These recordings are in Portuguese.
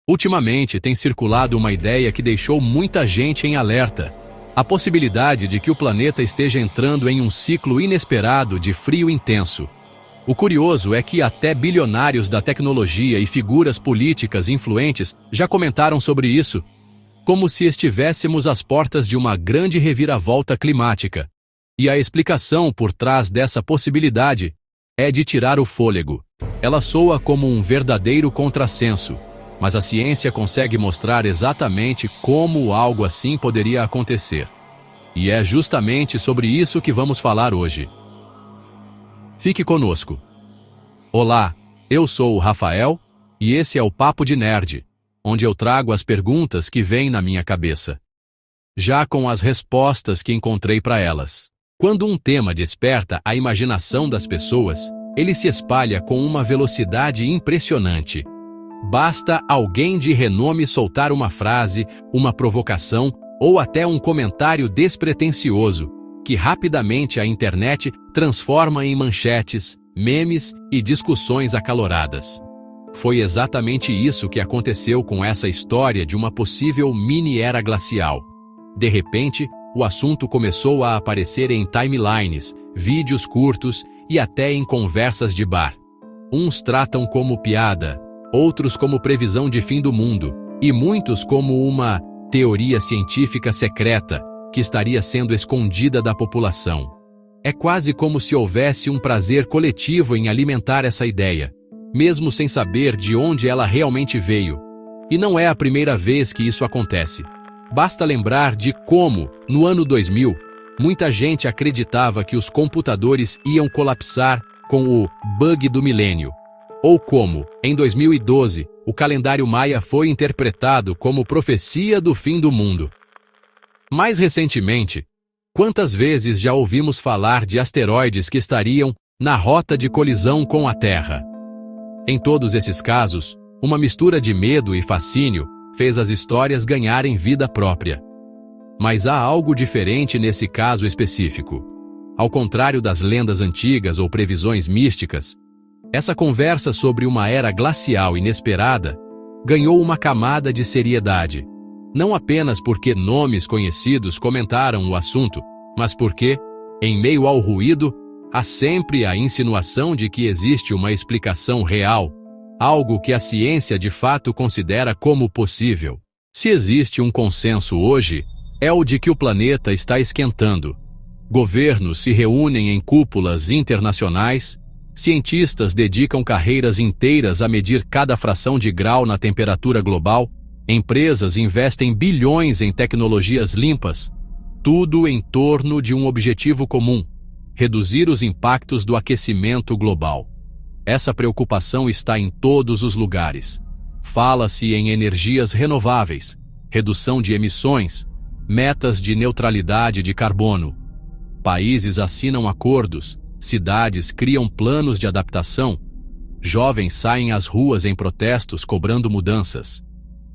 Ultimamente tem circulado uma ideia que deixou muita gente em alerta: a possibilidade de que o planeta esteja entrando em um ciclo inesperado de frio intenso. O curioso é que até bilionários da tecnologia e figuras políticas influentes já comentaram sobre isso, como se estivéssemos às portas de uma grande reviravolta climática. E a explicação por trás dessa possibilidade é de tirar o fôlego. Ela soa como um verdadeiro contrassenso, mas a ciência consegue mostrar exatamente como algo assim poderia acontecer. E é justamente sobre isso que vamos falar hoje. Fique conosco. Olá, eu sou o Rafael, e esse é o Papo de Nerd, onde eu trago as perguntas que vêm na minha cabeça, já com as respostas que encontrei para elas. Quando um tema desperta a imaginação das pessoas, ele se espalha com uma velocidade impressionante. Basta alguém de renome soltar uma frase, uma provocação ou até um comentário despretensioso, que rapidamente a internet transforma em manchetes, memes e discussões acaloradas. Foi exatamente isso que aconteceu com essa história de uma possível mini-era glacial. De repente, o assunto começou a aparecer em timelines, vídeos curtos e até em conversas de bar. Uns tratam como piada, outros como previsão de fim do mundo, e muitos como uma teoria científica secreta que estaria sendo escondida da população. É quase como se houvesse um prazer coletivo em alimentar essa ideia, mesmo sem saber de onde ela realmente veio. E não é a primeira vez que isso acontece. Basta lembrar de como, no ano 2000, muita gente acreditava que os computadores iam colapsar com o bug do milênio. Ou como, em 2012, o calendário maia foi interpretado como profecia do fim do mundo. Mais recentemente, quantas vezes já ouvimos falar de asteroides que estariam na rota de colisão com a Terra? Em todos esses casos, uma mistura de medo e fascínio fez as histórias ganharem vida própria. Mas há algo diferente nesse caso específico. Ao contrário das lendas antigas ou previsões místicas, essa conversa sobre uma era glacial inesperada ganhou uma camada de seriedade. Não apenas porque nomes conhecidos comentaram o assunto, mas porque, em meio ao ruído, há sempre a insinuação de que existe uma explicação real, algo que a ciência de fato considera como possível. Se existe um consenso hoje, é o de que o planeta está esquentando. Governos se reúnem em cúpulas internacionais, cientistas dedicam carreiras inteiras a medir cada fração de grau na temperatura global, empresas investem bilhões em tecnologias limpas, tudo em torno de um objetivo comum: reduzir os impactos do aquecimento global. Essa preocupação está em todos os lugares. Fala-se em energias renováveis, redução de emissões, metas de neutralidade de carbono. Países assinam acordos, cidades criam planos de adaptação, jovens saem às ruas em protestos cobrando mudanças.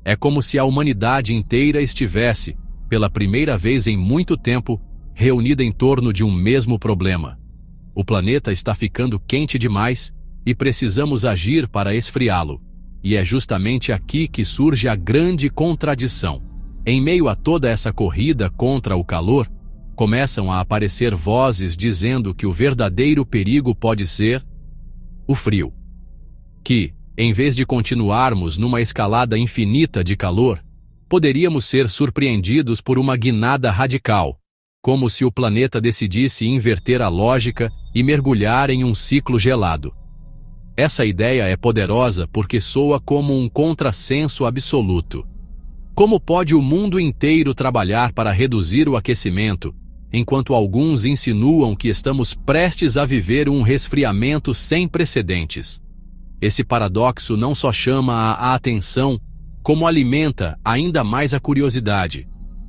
É como se a humanidade inteira estivesse, pela primeira vez em muito tempo, reunida em torno de um mesmo problema. O planeta está ficando quente demais e precisamos agir para esfriá-lo. E é justamente aqui que surge a grande contradição. Em meio a toda essa corrida contra o calor, começam a aparecer vozes dizendo que o verdadeiro perigo pode ser o frio. Que, em vez de continuarmos numa escalada infinita de calor, poderíamos ser surpreendidos por uma guinada radical, como se o planeta decidisse inverter a lógica e mergulhar em um ciclo gelado. Essa ideia é poderosa porque soa como um contrassenso absoluto. Como pode o mundo inteiro trabalhar para reduzir o aquecimento, enquanto alguns insinuam que estamos prestes a viver um resfriamento sem precedentes? Esse paradoxo não só chama a atenção, como alimenta ainda mais a curiosidade.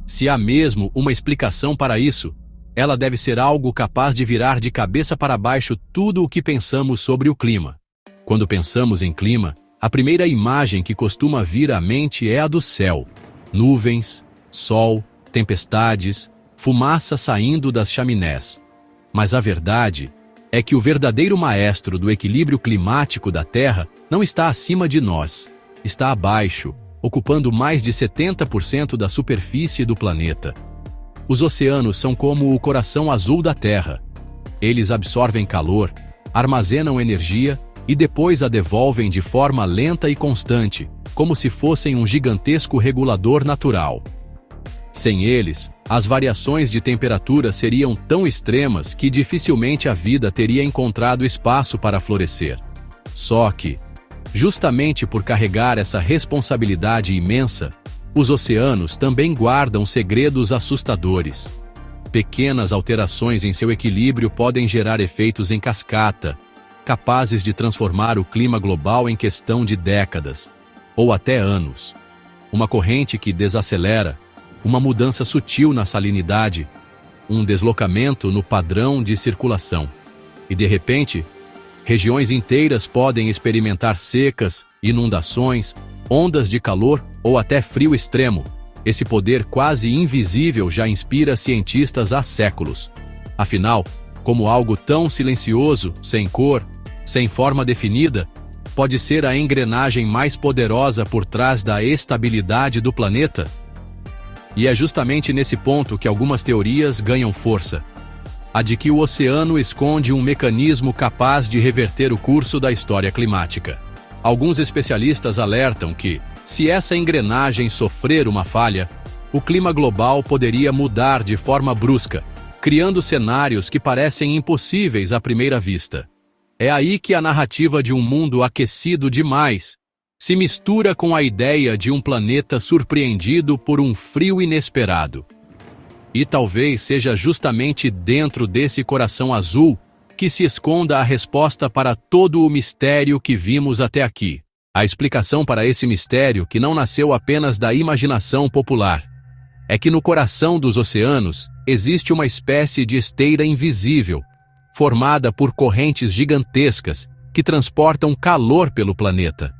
Se há mesmo uma explicação para isso, ela deve ser algo capaz de virar de cabeça para baixo tudo o que pensamos sobre o clima. Quando pensamos em clima, a primeira imagem que costuma vir à mente é a do céu: nuvens, sol, tempestades, fumaça saindo das chaminés. Mas a verdade é que o verdadeiro maestro do equilíbrio climático da Terra não está acima de nós, está abaixo, ocupando mais de 70% da superfície do planeta. Os oceanos são como o coração azul da Terra. Eles absorvem calor, armazenam energia e depois a devolvem de forma lenta e constante, como se fossem um gigantesco regulador natural. Sem eles, as variações de temperatura seriam tão extremas que dificilmente a vida teria encontrado espaço para florescer. Só que, justamente por carregar essa responsabilidade imensa, os oceanos também guardam segredos assustadores. Pequenas alterações em seu equilíbrio podem gerar efeitos em cascata, capazes de transformar o clima global em questão de décadas, ou até anos. Uma corrente que desacelera, uma mudança sutil na salinidade, um deslocamento no padrão de circulação. E de repente, regiões inteiras podem experimentar secas, inundações, ondas de calor ou até frio extremo. Esse poder quase invisível já inspira cientistas há séculos. Afinal, como algo tão silencioso, sem cor, sem forma definida, pode ser a engrenagem mais poderosa por trás da estabilidade do planeta? E é justamente nesse ponto que algumas teorias ganham força. A de que o oceano esconde um mecanismo capaz de reverter o curso da história climática. Alguns especialistas alertam que, se essa engrenagem sofrer uma falha, o clima global poderia mudar de forma brusca, criando cenários que parecem impossíveis à primeira vista. É aí que a narrativa de um mundo aquecido demais se mistura com a ideia de um planeta surpreendido por um frio inesperado. E talvez seja justamente dentro desse coração azul que se esconda a resposta para todo o mistério que vimos até aqui. A explicação para esse mistério, que não nasceu apenas da imaginação popular, é que no coração dos oceanos existe uma espécie de esteira invisível, formada por correntes gigantescas que transportam calor pelo planeta.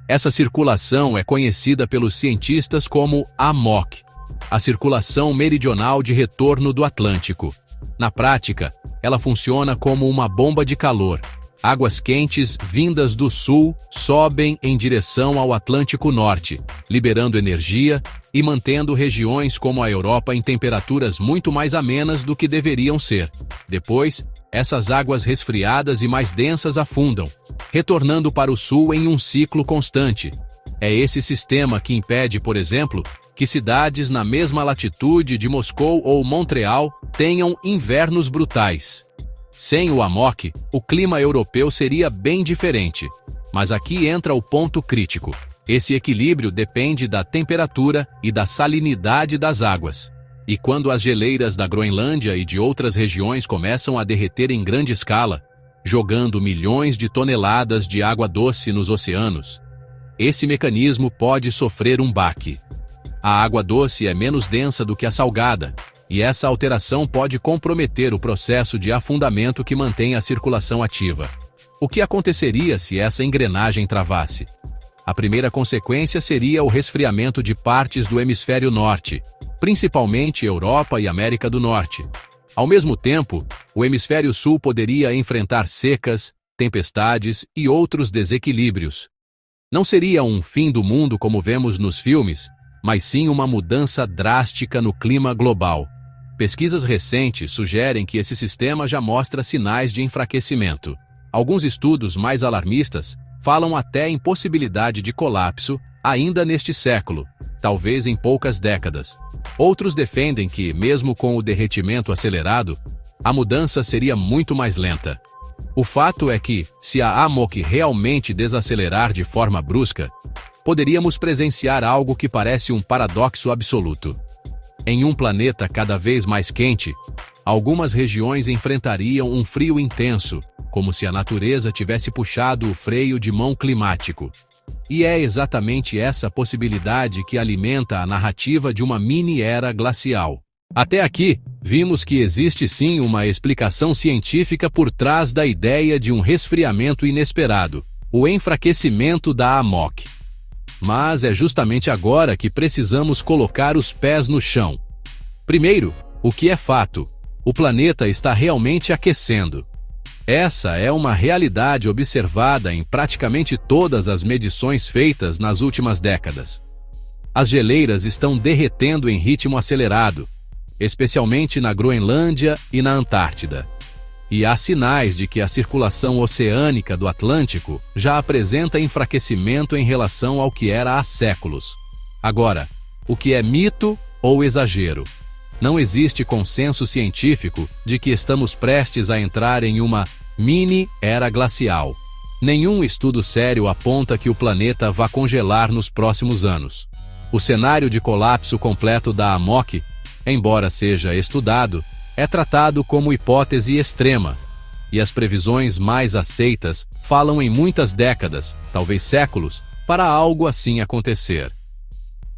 Essa circulação é conhecida pelos cientistas como AMOC, a circulação meridional de retorno do Atlântico. Na prática, ela funciona como uma bomba de calor. Águas quentes vindas do sul sobem em direção ao Atlântico Norte, liberando energia e mantendo regiões como a Europa em temperaturas muito mais amenas do que deveriam ser. Depois, essas águas resfriadas e mais densas afundam, retornando para o sul em um ciclo constante. É esse sistema que impede, por exemplo, que cidades na mesma latitude de Moscou ou Montreal tenham invernos brutais. Sem o AMOC, o clima europeu seria bem diferente. Mas aqui entra o ponto crítico. Esse equilíbrio depende da temperatura e da salinidade das águas. E quando as geleiras da Groenlândia e de outras regiões começam a derreter em grande escala, jogando milhões de toneladas de água doce nos oceanos, esse mecanismo pode sofrer um baque. A água doce é menos densa do que a salgada, e essa alteração pode comprometer o processo de afundamento que mantém a circulação ativa. O que aconteceria se essa engrenagem travasse? A primeira consequência seria o resfriamento de partes do hemisfério norte, principalmente Europa e América do Norte. Ao mesmo tempo, o hemisfério sul poderia enfrentar secas, tempestades e outros desequilíbrios. Não seria um fim do mundo como vemos nos filmes, mas sim uma mudança drástica no clima global. Pesquisas recentes sugerem que esse sistema já mostra sinais de enfraquecimento. Alguns estudos mais alarmistas falam até em possibilidade de colapso ainda neste século, talvez em poucas décadas. Outros defendem que, mesmo com o derretimento acelerado, a mudança seria muito mais lenta. O fato é que, se a AMOC realmente desacelerar de forma brusca, poderíamos presenciar algo que parece um paradoxo absoluto. Em um planeta cada vez mais quente, algumas regiões enfrentariam um frio intenso, como se a natureza tivesse puxado o freio de mão climático. E é exatamente essa possibilidade que alimenta a narrativa de uma mini-era glacial. Até aqui, vimos que existe sim uma explicação científica por trás da ideia de um resfriamento inesperado, o enfraquecimento da AMOC. Mas é justamente agora que precisamos colocar os pés no chão. Primeiro, o que é fato? O planeta está realmente aquecendo. Essa é uma realidade observada em praticamente todas as medições feitas nas últimas décadas. As geleiras estão derretendo em ritmo acelerado, especialmente na Groenlândia e na Antártida. E há sinais de que a circulação oceânica do Atlântico já apresenta enfraquecimento em relação ao que era há séculos. Agora, o que é mito ou exagero? Não existe consenso científico de que estamos prestes a entrar em uma mini-era glacial. Nenhum estudo sério aponta que o planeta vá congelar nos próximos anos. O cenário de colapso completo da AMOC, embora seja estudado, é tratado como hipótese extrema, e as previsões mais aceitas falam em muitas décadas, talvez séculos, para algo assim acontecer.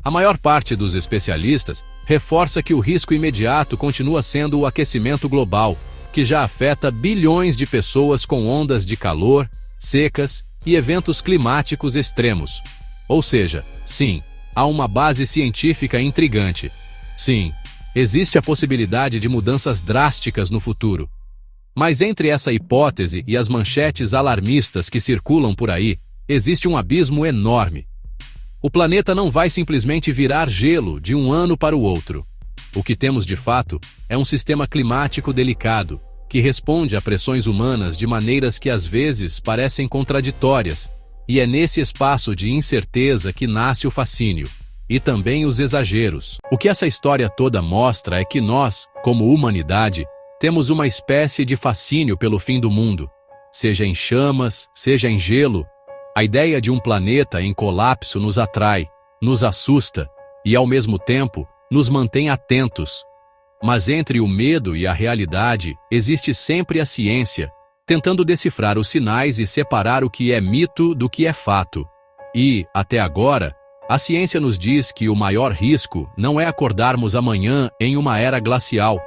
A maior parte dos especialistas reforça que o risco imediato continua sendo o aquecimento global, que já afeta bilhões de pessoas com ondas de calor, secas e eventos climáticos extremos. Ou seja, sim, há uma base científica intrigante. Sim, existe a possibilidade de mudanças drásticas no futuro. Mas entre essa hipótese e as manchetes alarmistas que circulam por aí, existe um abismo enorme. O planeta não vai simplesmente virar gelo de um ano para o outro. O que temos de fato é um sistema climático delicado, que responde a pressões humanas de maneiras que às vezes parecem contraditórias, e é nesse espaço de incerteza que nasce o fascínio. E também os exageros. O que essa história toda mostra é que nós, como humanidade, temos uma espécie de fascínio pelo fim do mundo. Seja em chamas, seja em gelo, a ideia de um planeta em colapso nos atrai, nos assusta e, ao mesmo tempo, nos mantém atentos. Mas entre o medo e a realidade, existe sempre a ciência, tentando decifrar os sinais e separar o que é mito do que é fato. E, até agora, a ciência nos diz que o maior risco não é acordarmos amanhã em uma era glacial,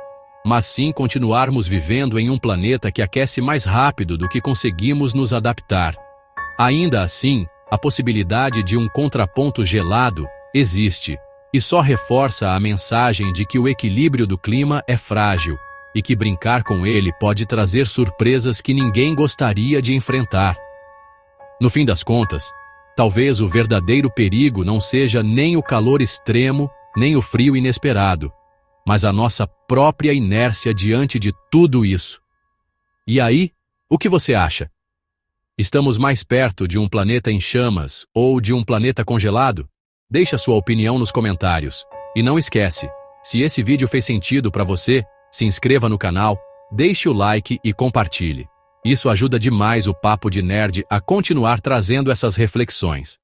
mas sim continuarmos vivendo em um planeta que aquece mais rápido do que conseguimos nos adaptar. Ainda assim, a possibilidade de um contraponto gelado existe, e só reforça a mensagem de que o equilíbrio do clima é frágil, e que brincar com ele pode trazer surpresas que ninguém gostaria de enfrentar. No fim das contas, talvez o verdadeiro perigo não seja nem o calor extremo, nem o frio inesperado, mas a nossa própria inércia diante de tudo isso. E aí, o que você acha? Estamos mais perto de um planeta em chamas ou de um planeta congelado? Deixa sua opinião nos comentários. E não esquece, se esse vídeo fez sentido para você, se inscreva no canal, deixe o like e compartilhe. Isso ajuda demais o Papo de Nerd a continuar trazendo essas reflexões.